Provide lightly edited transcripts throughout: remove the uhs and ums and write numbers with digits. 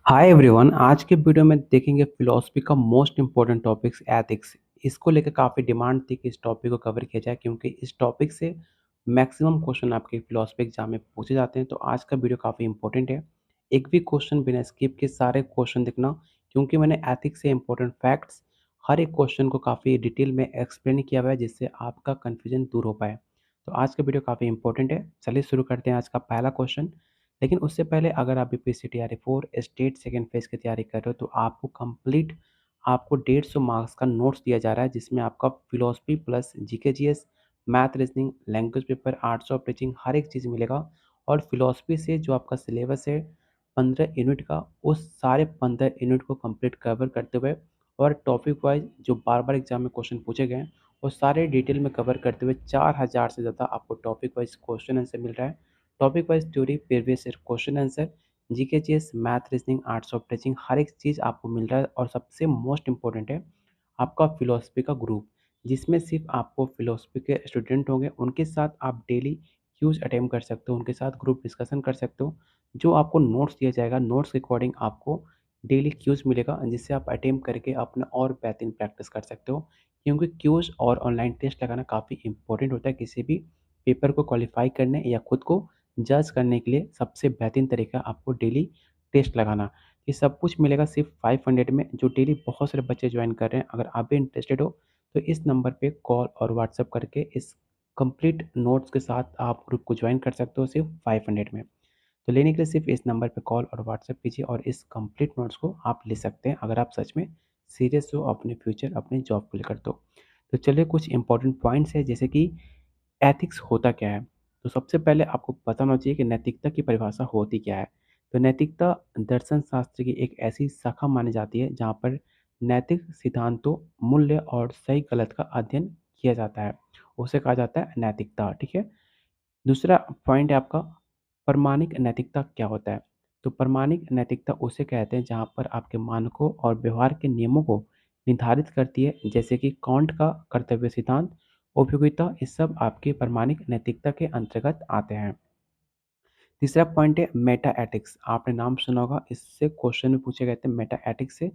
Hi everyone. आज के video में देखेंगे फिलॉसफी का मोस्ट इम्पोर्टेंट टॉपिक्स एथिक्स। इसको लेकर काफ़ी डिमांड थी कि इस टॉपिक को कवर किया जाए क्योंकि इस टॉपिक से मैक्सिमम क्वेश्चन आपके फिलॉसफी एग्जाम में पूछे जाते हैं। तो आज का वीडियो काफ़ी इंपॉर्टेंट है। एक भी क्वेश्चन बिना स्किप के सारे क्वेश्चन देखना, क्योंकि मैंने एथिक्स से इंपॉर्टेंट फैक्ट्स हर एक क्वेश्चन को काफ़ी डिटेल में एक्सप्लेन किया हुआ है जिससे आपका कन्फ्यूजन दूर हो पाए। तो आज का वीडियो काफ़ी इंपॉर्टेंट है। चलिए शुरू करते हैं आज का पहला क्वेश्चन। लेकिन उससे पहले अगर आप UPSC TRE 4 state second phase की तैयारी कर रहे हो तो आपको 150 मार्क्स का नोट्स दिया जा रहा है जिसमें आपका philosophy plus GK GS, math, reasoning, language paper, arts of teaching हर एक चीज़ मिलेगा। और फिलोसफी से जो आपका सिलेबस है 15 यूनिट का, उस सारे 15 यूनिट को कंप्लीट कवर करते हुए और टॉपिक वाइज जो बार बार एग्जाम में क्वेश्चन पूछे गए हैं वो सारे डिटेल में कवर करते हुए 4000 से ज़्यादा आपको टॉपिक वाइज क्वेश्चन आंसर मिल रहा है। Topic wise theory, previous year question answer, GK GS, math, reasoning, arts of teaching हर एक चीज़ आपको मिल रहा है। और सबसे मोस्ट इंपॉर्टेंट है आपका फिलोसफी का ग्रुप, जिसमें सिर्फ आपको फिलोसफी के स्टूडेंट होंगे। उनके साथ आप डेली क्यूज अटेम्प्ट कर सकते हो, उनके साथ ग्रुप डिस्कशन कर सकते हो। जो आपको नोट्स दिया जाएगा, नोट्स के अकॉर्डिंग आपको डेली क्यूज मिलेगा जिससे आप अटेम्प्ट करके अपना और बेहतरीन प्रैक्टिस कर सकते हो। क्योंकि क्यूज और ऑनलाइन टेस्ट लगाना काफ़ी इंपॉर्टेंट होता है किसी भी पेपर को क्वालिफाई करने या खुद को जज करने के लिए। सबसे बेहतरीन तरीका आपको डेली टेस्ट लगाना। ये सब कुछ मिलेगा सिर्फ 500 में, जो डेली बहुत सारे बच्चे ज्वाइन कर रहे हैं। अगर आप भी इंटरेस्टेड हो तो इस नंबर पे कॉल और व्हाट्सएप करके इस कंप्लीट नोट्स के साथ आप ग्रुप को ज्वाइन कर सकते हो सिर्फ 500 में। तो लेने के लिए सिर्फ इस नंबर पे कॉल और व्हाट्सएप कीजिए और इस कंप्लीट नोट्स को आप ले सकते हैं अगर आप सच में सीरियस हो अपने फ्यूचर, अपने जॉब को लेकर। तो चलिए कुछ इंपॉर्टेंट पॉइंट्स है जैसे कि एथिक्स होता क्या है। तो सबसे पहले आपको पता होना चाहिए कि नैतिकता की परिभाषा होती क्या है। तो नैतिकता दर्शन शास्त्र की एक ऐसी शाखा मानी जाती है जहाँ पर नैतिक सिद्धांतों, मूल्य और सही गलत का अध्ययन किया जाता है। उसे कहा जाता है नैतिकता। ठीक है। दूसरा पॉइंट है आपका प्रामाणिक नैतिकता क्या होता है। तो प्रामाणिक नैतिकता उसे कहते हैं जहाँ पर आपके मानकों और व्यवहार के नियमों को निर्धारित करती है, जैसे कि कांट का कर्तव्य सिद्धांत, उपयोगिता, ये सब आपके प्रामाणिक नैतिकता के अंतर्गत आते हैं। तीसरा पॉइंट है मेटा एथिक्स। आपने नाम सुना होगा, इससे क्वेश्चन में पूछे गए थे मेटा एथिक्स से,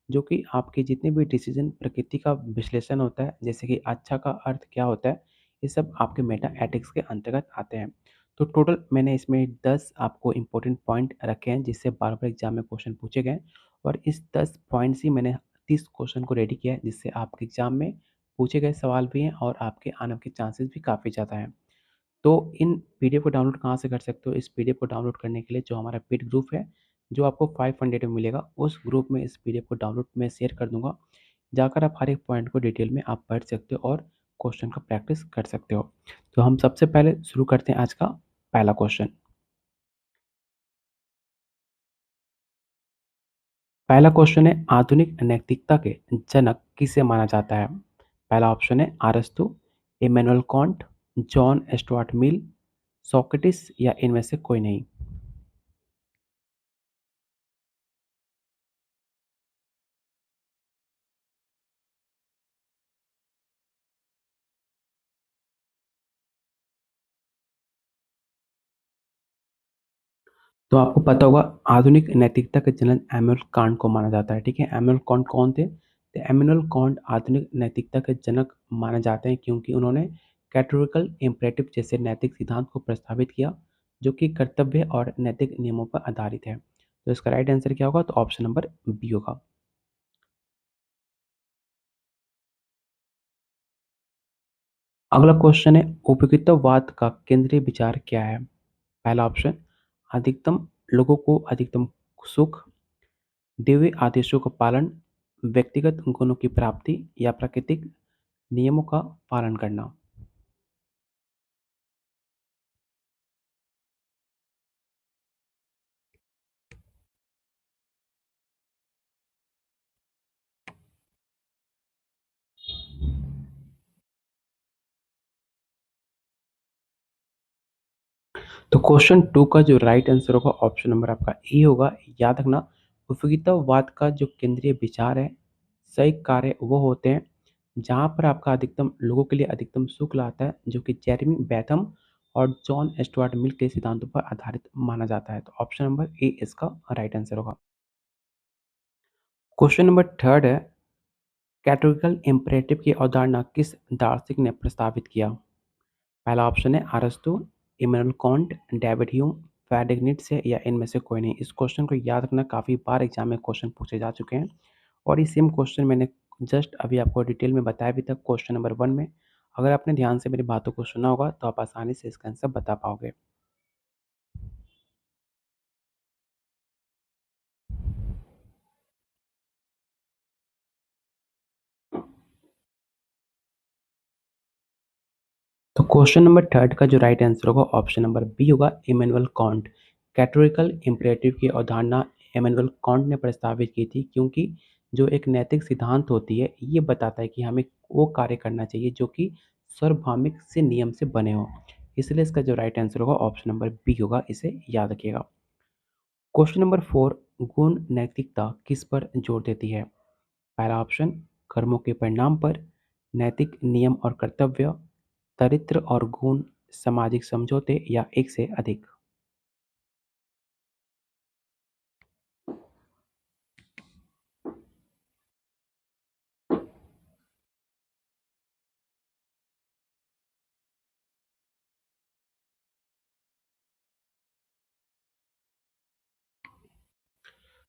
जो कि आपके जितने भी डिसीजन प्रकृति का विश्लेषण होता है, जैसे कि अच्छा का अर्थ क्या होता है, ये सब आपके मेटा एथिक्स के अंतर्गत आते हैं। तो टोटल मैंने इसमें 10 आपको इंपॉर्टेंट पॉइंट रखे हैं जिससे बार बार एग्जाम में क्वेश्चन पूछे गए। और इस 10 पॉइंट से मैंने 30 क्वेश्चन को रेडी किया है जिससे आपके एग्जाम में पूछे गए सवाल भी हैं और आपके आने के चांसेस भी काफ़ी ज़्यादा हैं। तो इन पीडीएफ को डाउनलोड कहाँ से कर सकते हो? इस पीडीएफ को डाउनलोड करने के लिए जो हमारा पेड ग्रुप है, जो आपको 500 में मिलेगा, उस ग्रुप में इस पीडीएफ को डाउनलोड मैं शेयर कर दूँगा। जाकर आप हर एक पॉइंट को डिटेल में आप पढ़ सकते हो और क्वेश्चन का प्रैक्टिस कर सकते हो। तो हम सबसे पहले शुरू करते हैं आज का पहला क्वेश्चन। पहला क्वेश्चन है आधुनिक नैतिकता के जनक किसे माना जाता है? पहला ऑप्शन है अरस्तु, Immanuel can't, John Stuart mill, Socrates या इनमें से कोई नहीं। तो आपको पता होगा आधुनिक नैतिकता के जनक इमैनुअल कांट को माना जाता है। ठीक है। इमैनुअल कांट कौन थे? तो इमैनुअल कांट आधुनिक नैतिकता के जनक माने जाते हैं क्योंकि उन्होंने कैटेगोरिकल इम्परेटिव जैसे नैतिक सिद्धांत को प्रस्तावित किया, जो कि कर्तव्य और नैतिक नियमों पर आधारित है। तो इसका राइट आंसर क्या होगा? तो ऑप्शन नंबर बी होगा। अगला क्वेश्चन है उपयोगितावाद का केंद्रीय विचार क्या है? पहला ऑप्शन अधिकतम लोगों को अधिकतम सुख, दैवीय आदेशों का पालन, व्यक्तिगत गुणों की प्राप्ति या प्राकृतिक नियमों का पालन करना। तो क्वेश्चन टू का जो राइट आंसर होगा ऑप्शन नंबर आपका ए होगा। याद रखना, उपयोगितावाद का जो केंद्रीय विचार है, सही कार्य वो होते हैं जहाँ पर आपका अधिकतम लोगों के लिए अधिकतम सुख लाता है, जो कि जेरेमी बेथम और जॉन स्टुअर्ट मिल के सिद्धांतों पर आधारित माना जाता है। तो ऑप्शन नंबर ए इसका राइट आंसर होगा। क्वेश्चन नंबर थर्ड है, कैटेगोरिकल इम्पेरेटिव की अवधारणा किस दार्शनिक ने प्रस्तावित किया? पहला ऑप्शन है अरस्तु, Immanuel Kant, David Hume, Friedrich Nietzsche या इनमें से कोई नहीं। इस क्वेश्चन को याद रखना, काफ़ी बार एग्जाम में क्वेश्चन पूछे जा चुके हैं और ये सेम क्वेश्चन मैंने जस्ट अभी आपको डिटेल में बताया भी था क्वेश्चन नंबर 1 में। अगर आपने ध्यान से मेरी बातों को सुना होगा तो आप आसानी से इसका आंसर बता पाओगे। तो क्वेश्चन नंबर थर्ड का जो राइट आंसर होगा ऑप्शन नंबर बी होगा, इमैनुअल कांट। कैटेगोरिकल इम्पेरेटिव की अवधारणा इमैनुअल कांट ने प्रस्तावित की थी, क्योंकि जो एक नैतिक सिद्धांत होती है ये बताता है कि हमें वो कार्य करना चाहिए जो कि सार्वभौमिक से नियम से बने हो। इसलिए इसका जो राइट आंसर होगा ऑप्शन नंबर बी होगा, इसे याद रखिएगा। क्वेश्चन नंबर 4, गुण नैतिकता किस पर जोर देती है? पहला ऑप्शन कर्मों के परिणाम पर, नैतिक नियम और कर्तव्य, चरित्र और गुण, सामाजिक समझौते या एक से अधिक।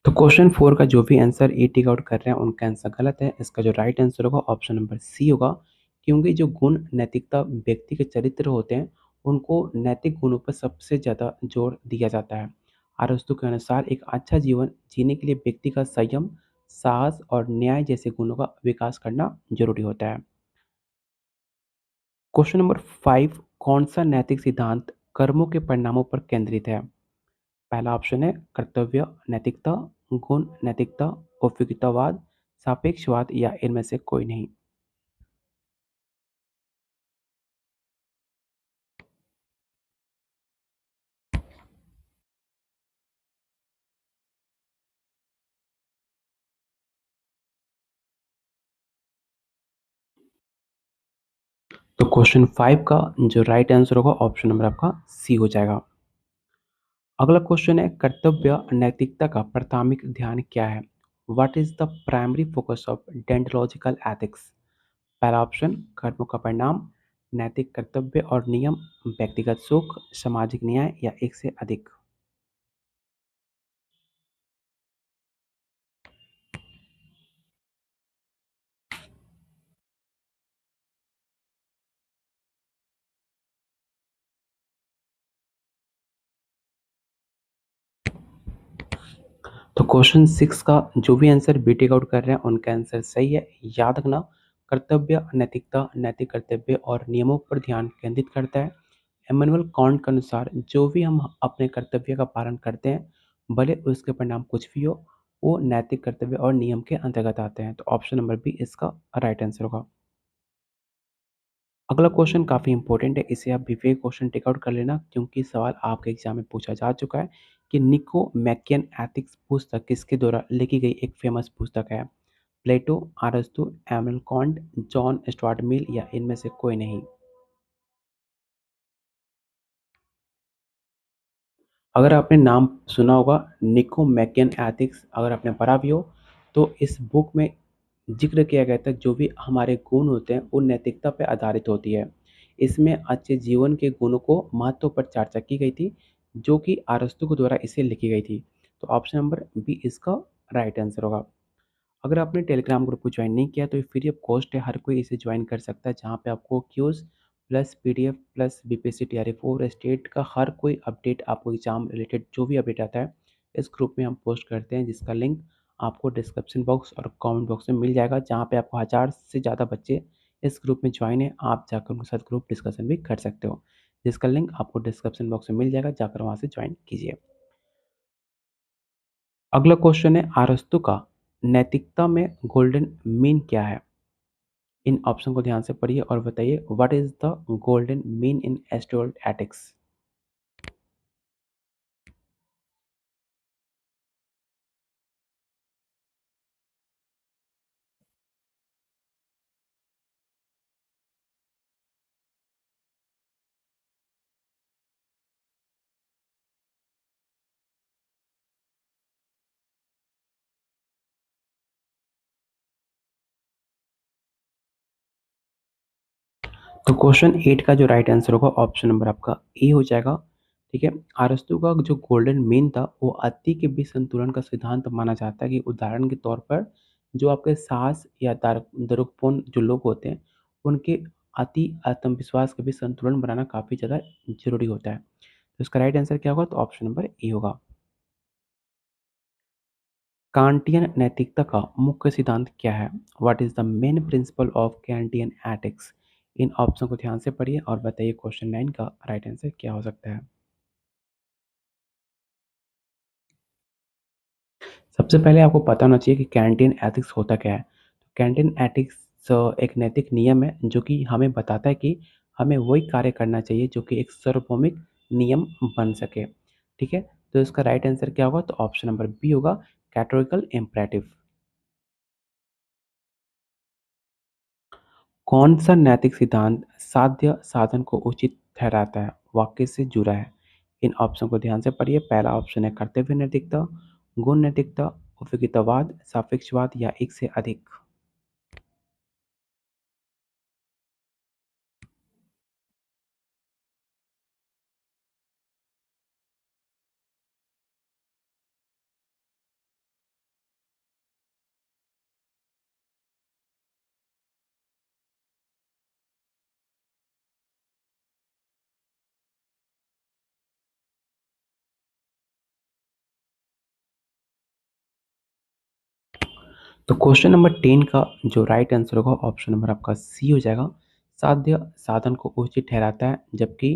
तो क्वेश्चन 4 का जो भी आंसर ए टिक आउट कर रहे हैं उनका आंसर गलत है। इसका जो राइट आंसर होगा ऑप्शन नंबर सी होगा, क्योंकि जो गुण नैतिकता व्यक्ति के चरित्र होते हैं उनको नैतिक गुणों पर सबसे ज़्यादा जोर दिया जाता है। अरस्तु के अनुसार एक अच्छा जीवन जीने के लिए व्यक्ति का संयम, साहस और न्याय जैसे गुणों का विकास करना जरूरी होता है। क्वेश्चन नंबर 5, कौन सा नैतिक सिद्धांत कर्मों के परिणामों पर केंद्रित है? पहला ऑप्शन है कर्तव्य नैतिकता, गुण नैतिकता, उपयोगितावाद, सापेक्षवाद या इनमें से कोई नहीं। तो क्वेश्चन 5 का जो राइट आंसर होगा ऑप्शन नंबर आपका सी हो जाएगा। अगला क्वेश्चन है, कर्तव्य नैतिकता का प्राथमिक ध्यान क्या है? What is the primary focus of deontological ethics? पहला ऑप्शन कर्मों का परिणाम, नैतिक कर्तव्य और नियम, व्यक्तिगत सुख, सामाजिक न्याय या एक से अधिक। तो क्वेश्चन 6 का जो भी आंसर बी टिक आउट कर रहे हैं उनका आंसर सही है। याद रखना, कर्तव्य नैतिकता नैतिक कर्तव्य और नियमों पर ध्यान केंद्रित करता है। इमैनुअल कांट के अनुसार जो भी हम अपने कर्तव्य का पालन करते हैं, भले उसके परिणाम कुछ भी हो, वो नैतिक कर्तव्य और नियम के अंतर्गत आते हैं। तो ऑप्शन नंबर बी इसका राइट आंसर होगा। अगला क्वेश्चन काफ़ी इंपॉर्टेंट है, इसे आप विवेक क्वेश्चन टेक आउट कर लेना, क्योंकि सवाल आपके एग्जाम में पूछा जा चुका है कि निको मैकियन एथिक्स पुस्तक किसके द्वारा लिखी गई एक फेमस पुस्तक है? प्लेटो, अरस्तु, एमल कॉन्ट, जॉन स्टुअर्ट मिल या इनमें से कोई नहीं। अगर आपने नाम सुना होगा निको मैकियन एथिक्स, अगर आपने पढ़ा भी हो, तो इस बुक में जिक्र किया गया था जो भी हमारे गुण होते हैं वो नैतिकता पर आधारित होती है। इसमें अच्छे जीवन के गुणों को महत्व पर चर्चा की गई थी, जो कि अरस्तु के द्वारा इसे लिखी गई थी। तो ऑप्शन नंबर बी इसका राइट आंसर होगा। अगर आपने टेलीग्राम ग्रुप को ज्वाइन नहीं किया तो ये फ्री ऑफ कॉस्ट है, हर कोई इसे ज्वाइन कर सकता है, जहाँ पे आपको quiz plus PDF plus BPSC TRE 4 state का हर कोई अपडेट, आपको एग्जाम रिलेटेड जो भी अपडेट आता है इस ग्रुप में हम पोस्ट करते हैं, जिसका लिंक आपको डिस्क्रिप्शन बॉक्स और कमेंट बॉक्स में मिल जाएगा, जहाँ पे आपको 1000 से ज़्यादा बच्चे इस ग्रुप में ज्वाइन है। आप जाकर उनके साथ ग्रुप डिस्कशन भी कर सकते हो, जिसका लिंक आपको डिस्क्रिप्शन बॉक्स में मिल जाएगा, जाकर वहाँ से ज्वाइन कीजिए। अगला क्वेश्चन है, अरस्तु का नैतिकता में गोल्डन मीन क्या है? इन ऑप्शन को ध्यान से पढ़िए और बताइए, what is the golden mean in Aristotle's ethics? तो क्वेश्चन 8 का जो राइट आंसर होगा ऑप्शन नंबर आपका ए हो जाएगा, ठीक है? अरस्तू का जो गोल्डन मीन था वो अति के बीच संतुलन का सिद्धांत माना जाता है कि उदाहरण के तौर पर जो आपके साहस या द्रव्यपूर्ण जो लोग होते हैं, उनके अति आत्मविश्वास के बीच संतुलन बनाना काफ़ी ज़्यादा ज़रूरी होता है। तो इसका राइट आंसर क्या होगा? तो ऑप्शन नंबर ए होगा। कांटियन नैतिकता का मुख्य सिद्धांत क्या है? What is the main principle of Kantian ethics? इन ऑप्शन को ध्यान से पढ़िए और बताइए क्वेश्चन 9 का राइट आंसर क्या हो सकता है। सबसे पहले आपको पता होना चाहिए कि कैंटियन एथिक्स होता क्या है। तो कैंटियन एथिक्स एक नैतिक नियम है जो कि हमें बताता है कि हमें वही कार्य करना चाहिए जो कि एक सार्वभौमिक नियम बन सके, ठीक है? तो इसका राइट आंसर क्या होगा? तो ऑप्शन नंबर बी होगा, कैटेगोरिकल इम्पेरेटिव। कौन-सा नैतिक सिद्धांत साध्य साधन को उचित ठहराता है? वाक्य से जुड़ा है। इन ऑप्शन को ध्यान से पढ़िए। पहला ऑप्शन है कर्तव्य नैतिकता, गुण नैतिकता, उपयोगितावाद, सापेक्षवाद या एक से अधिक। तो क्वेश्चन नंबर 10 का जो राइट आंसर होगा ऑप्शन नंबर आपका सी हो जाएगा। साध्य साधन को उचित ठहराता है, जबकि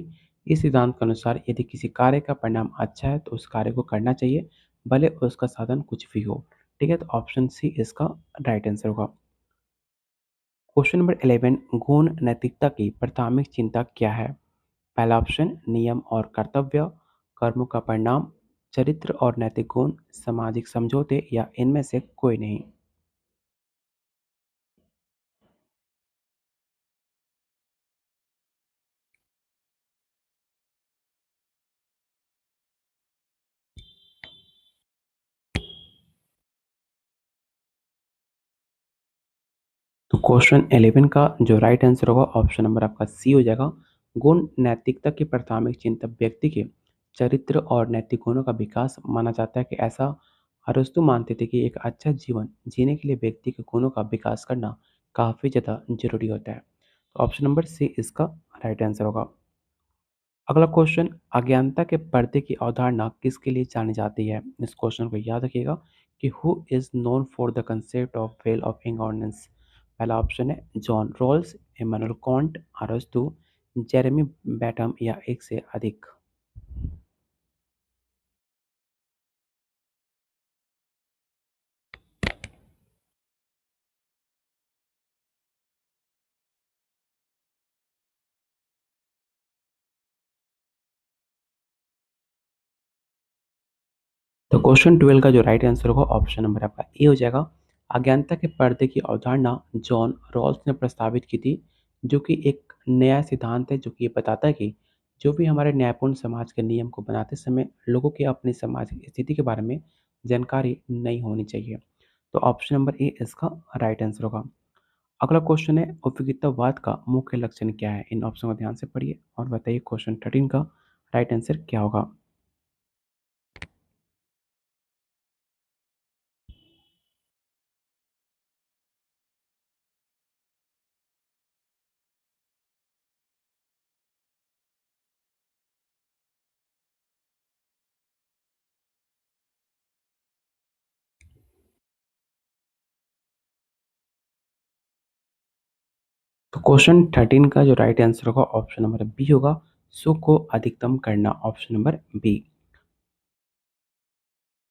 इस सिद्धांत के अनुसार यदि किसी कार्य का परिणाम अच्छा है तो उस कार्य को करना चाहिए, भले उसका साधन कुछ भी हो। ठीक है? तो ऑप्शन सी इसका राइट आंसर होगा। क्वेश्चन नंबर 11, गुण नैतिकता की प्राथमिक चिंता क्या है? पहला ऑप्शन नियम और कर्तव्य, कर्मों का परिणाम, चरित्र और नैतिक गुण, सामाजिक समझौते या इनमें से कोई नहीं। तो क्वेश्चन 11 का जो राइट आंसर होगा ऑप्शन नंबर आपका सी हो जाएगा। गुण नैतिकता की प्राथमिक चिंता व्यक्ति के चरित्र और नैतिक गुणों का विकास माना जाता है कि ऐसा अरस्तु मानते थे कि एक अच्छा जीवन जीने के लिए व्यक्ति के गुणों का विकास करना काफ़ी ज़्यादा जरूरी होता है। तो ऑप्शन नंबर सी इसका राइट आंसर होगा। अगला क्वेश्चन, अज्ञानता के पर्दे की अवधारणा किसके लिए जानी जाती है? इस क्वेश्चन को याद रखिएगा कि who is known for the concept of veil of ignorance? पहला ऑप्शन है जॉन रॉल्स, इमानुएल कांट, अरस्तु, जेरेमी बेंथम या एक से अधिक। तो क्वेश्चन 12 का जो राइट आंसर होगा ऑप्शन नंबर आपका ए हो जाएगा। अज्ञानता के पर्दे की अवधारणा जॉन रॉल्स ने प्रस्तावित की थी, जो कि एक नया सिद्धांत है जो कि ये बताता है कि जो भी हमारे न्यायपूर्ण समाज के नियम को बनाते समय लोगों की अपनी सामाजिक स्थिति के बारे में जानकारी नहीं होनी चाहिए। तो ऑप्शन नंबर ए इसका राइट आंसर होगा। अगला क्वेश्चन है उपयोगितावाद का मुख्य लक्षण क्या है? इन ऑप्शन को ध्यान से पढ़िए और बताइए क्वेश्चन 13 का राइट आंसर क्या होगा। तो क्वेश्चन 13 का जो राइट आंसर होगा ऑप्शन नंबर बी होगा, सुख को अधिकतम करना, ऑप्शन नंबर बी।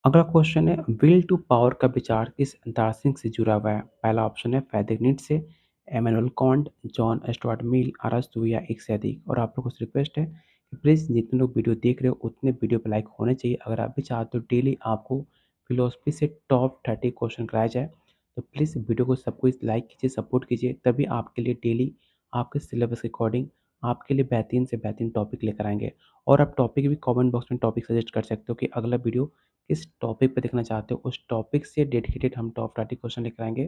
अगला क्वेश्चन है विल टू पावर का विचार किस दार्शनिक से जुड़ा हुआ है? पहला ऑप्शन है Friedrich Nietzsche, Immanuel Kant, John Stuart Mill, अरस्तु या एक से अधिक। और आप लोगों से रिक्वेस्ट है कि प्लीज़ जितने लोग वीडियो देख रहे हो उतने वीडियो पे लाइक होने चाहिए। अगर आप भी चाहते हो डेली आपको फिलोसफी से टॉप 30 क्वेश्चन कराया जाए, तो प्लीज़ वीडियो को सबको इस लाइक कीजिए, सपोर्ट कीजिए, तभी आपके लिए डेली आपके सिलेबस के अकॉर्डिंग आपके लिए बेहतरीन से बेहतरीन टॉपिक लेकर आएँगे। और आप टॉपिक भी कमेंट बॉक्स में टॉपिक सजेस्ट कर सकते हो कि अगला वीडियो किस टॉपिक पे देखना चाहते हो, उस टॉपिक से डेडिकेटेड हम टॉप 30 क्वेश्चन लेकर आएँगे।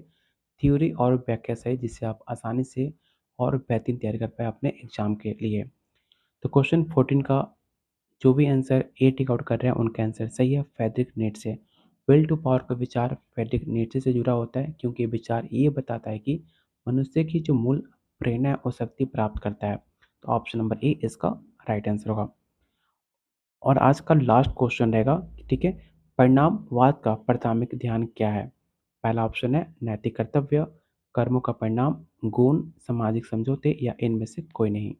थ्योरी और व्याख्या सहित जिससे आप आसानी से और बेहतरीन तैयारी कर पाएँ अपने एग्ज़ाम के लिए। तो क्वेश्चन 14 का जो भी आंसर ए टिक आउट कर रहे हैं उनका आंसर सही है Friedrich Nietzsche. Will to power का विचार फ्रेडरिक नीत्शे से जुड़ा होता है क्योंकि विचार ये बताता है कि मनुष्य की जो मूल प्रेरणा है वो शक्ति प्राप्त करता है। तो ऑप्शन नंबर ए इसका राइट आंसर होगा। और आज का लास्ट क्वेश्चन रहेगा, ठीक है, परिणामवाद का प्राथमिक ध्यान क्या है? पहला ऑप्शन है नैतिक कर्तव्य, कर्मों का परिणाम, गुण, सामाजिक समझौते या इनमें से कोई नहीं।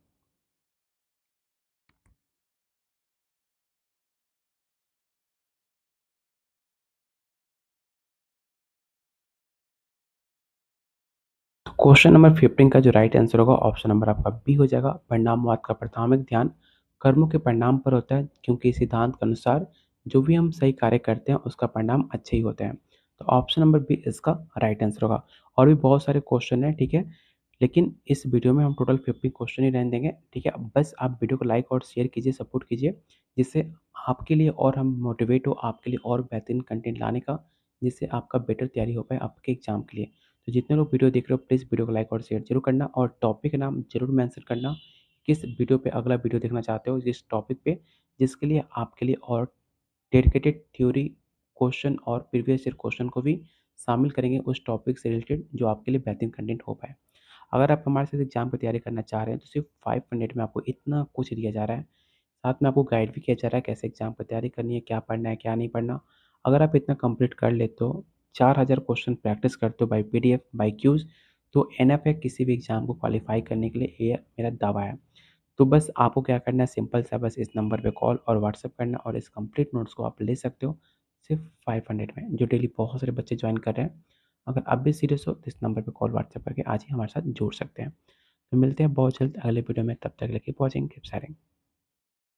तो क्वेश्चन नंबर 15 का जो राइट आंसर होगा ऑप्शन नंबर आपका बी हो जाएगा। परिणामवाद का प्राथमिक ध्यान कर्मों के परिणाम पर होता है क्योंकि इस सिद्धांत के अनुसार जो भी हम सही कार्य करते हैं उसका परिणाम अच्छे ही होते हैं। तो ऑप्शन नंबर बी इसका राइट आंसर होगा। और भी बहुत सारे क्वेश्चन हैं, ठीक है, लेकिन इस वीडियो में हम टोटल 50 क्वेश्चन ही रहने देंगे, ठीक है। अब बस आप वीडियो को लाइक और शेयर कीजिए, सपोर्ट कीजिए, जिससे आपके लिए और हम मोटिवेट हो आपके लिए और बेहतरीन कंटेंट लाने का, जिससे आपका बेटर तैयारी हो पाए आपके एग्जाम के लिए। तो जितने लोग वीडियो देख रहे हो प्लीज़ वीडियो को लाइक और शेयर जरूर करना और टॉपिक का नाम ज़रूर मेंशन करना, किस वीडियो पे अगला वीडियो देखना चाहते हो जिस टॉपिक पे, जिसके लिए आपके लिए और डेडिकेटेड थ्योरी क्वेश्चन और प्रीवियस ईयर क्वेश्चन को भी शामिल करेंगे उस टॉपिक से रिलेटेड जो आपके लिए बेहतरीन कंटेंट हो पाए। अगर आप हमारे साथ एग्जाम की तैयारी करना चाह रहे हैं तो सिर्फ 5 मिनट में आपको इतना कुछ दिया जा रहा है। साथ में आपको गाइड भी किया जा रहा है कैसे एग्जाम की तैयारी करनी है, क्या पढ़ना है, क्या नहीं पढ़ना। अगर आप इतना कंप्लीट कर लेते हो, 4000 क्वेश्चन प्रैक्टिस करते हो बाय पीडीएफ, बाय क्यूज़, तो एनएफ है किसी भी एग्जाम को क्वालिफाई करने के लिए, ये मेरा दावा है। तो बस आपको क्या करना है, सिंपल सा बस इस नंबर पे कॉल और व्हाट्सएप करना और इस कंप्लीट नोट्स को आप ले सकते हो सिर्फ 500 में, जो डेली बहुत सारे बच्चे ज्वाइन कर रहे हैं। अगर आप भी सीरियस हो तो इस नंबर पे कॉल व्हाट्सएप करके आज ही हमारे साथ जुड़ सकते हैं। तो मिलते हैं बहुत जल्द अगले वीडियो में, तब तक के लिए कीप वॉचिंग, कीप शेयरिंग।